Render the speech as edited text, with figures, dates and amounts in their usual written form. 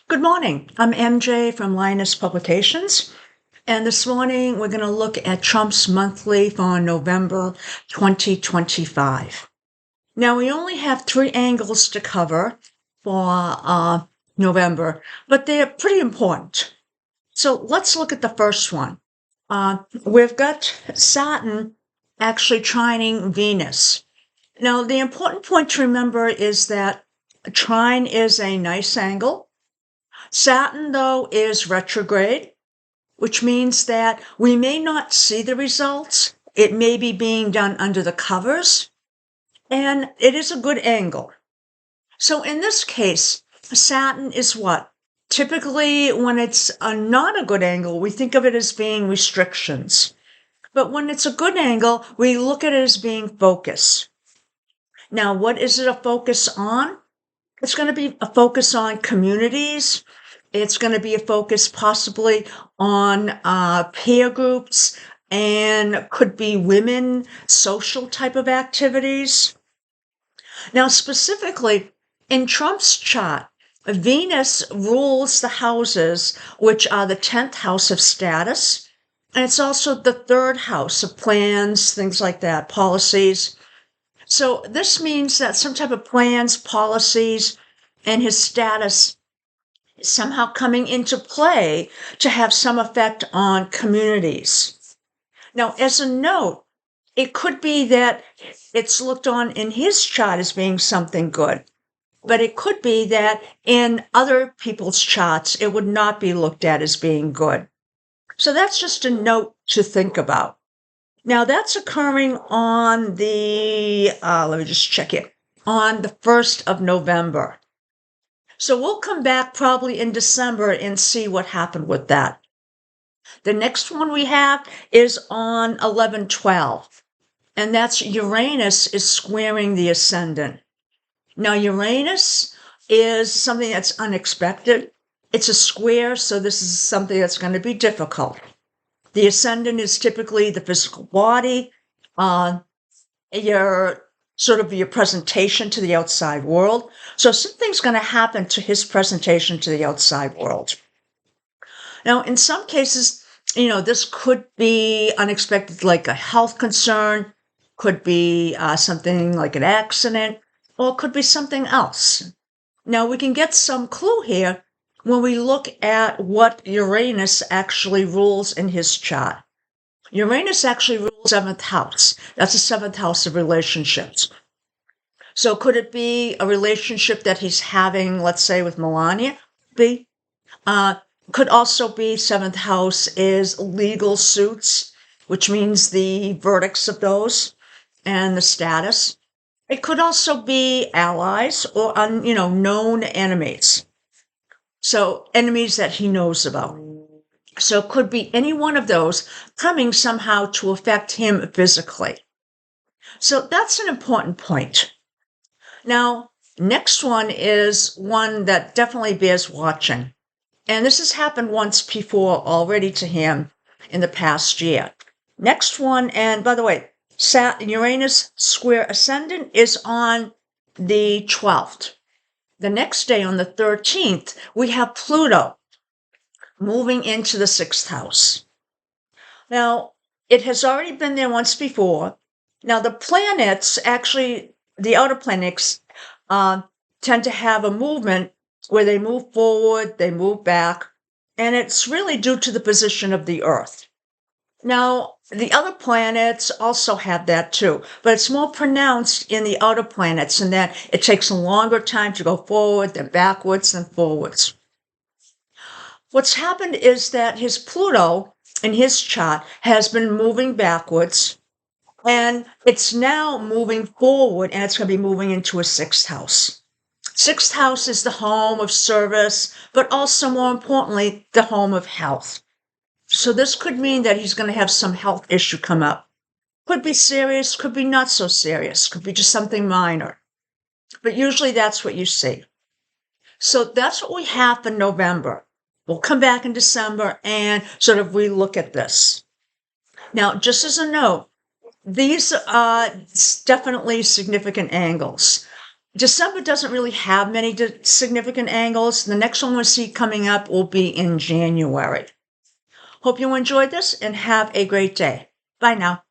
Good morning. I'm MJ from Linus Publications, and this morning we're going to look at Trump's monthly for November 2025. Now, we only have three angles to cover for November, but they're pretty important. So let's look at the first one. We've got Saturn actually trining Venus. Now, the important point to remember is that a trine is a nice angle. Saturn, though, is retrograde, which means that we may not see the results. It may be being done under the covers, and it is a good angle. So in this case, Saturn is what? Typically, when it's not a good angle, we think of it as being restrictions. But when it's a good angle, we look at it as being focus. Now, what is it a focus on? It's going to be a focus on communities. It's going to be a focus possibly on peer groups and could be women, social type of activities. Now, specifically in Trump's chart, Venus rules the houses, which are the 10th house of status. And it's also the third house of plans, things like that, policies. So this means that some type of plans, policies, and his status is somehow coming into play to have some effect on communities. Now, as a note, it could be that it's looked on in his chart as being something good, but it could be that in other people's charts, it would not be looked at as being good. So that's just a note to think about. Now, that's occurring on the, let me just check it, on the 1st of November. So we'll come back probably in December and see what happened with that. The next one we have is on 11/12, and that's Uranus is squaring the ascendant. Now, Uranus is something that's unexpected. It's a square, so this is something that's going to be difficult. The ascendant is typically the physical body, your presentation to the outside world. So something's going to happen to his presentation to the outside world. Now, in some cases, this could be unexpected, like a health concern, could be something like an accident, or it could be something else. Now, we can get some clue here when we look at what Uranus actually rules in his chart. Uranus actually rules 7th house. That's the 7th house of relationships. So could it be a relationship that he's having, let's say, with Melania? Could also be 7th house is legal suits, which means the verdicts of those and the status. It could also be allies or, known enemies. So enemies that he knows about. So it could be any one of those coming somehow to affect him physically. So that's an important point. Now, next one is one that definitely bears watching. And this has happened once before already to him in the past year. Next one, and by the way, Uranus square ascendant is on the 12th. The next day, on the 13th, we have Pluto moving into the 6th house. Now, it has already been there once before. Now, the planets, actually, the outer planets, tend to have a movement where they move forward, they move back, and it's really due to the position of the Earth. Now, the other planets also have that too, but it's more pronounced in the outer planets in that it takes a longer time to go forward than backwards and forwards. What's happened is that his Pluto in his chart has been moving backwards, and it's now moving forward, and it's going to be moving into a 6th house. 6th house is the home of service, but also more importantly, the home of health. So this could mean that he's going to have some health issue come up. Could be serious, could be not so serious, could be just something minor. But usually that's what you see. So that's what we have for November. We'll come back in December and relook at this. Now, just as a note, these are definitely significant angles. December doesn't really have many significant angles. The next one we'll see coming up will be in January. Hope you enjoyed this and have a great day. Bye now.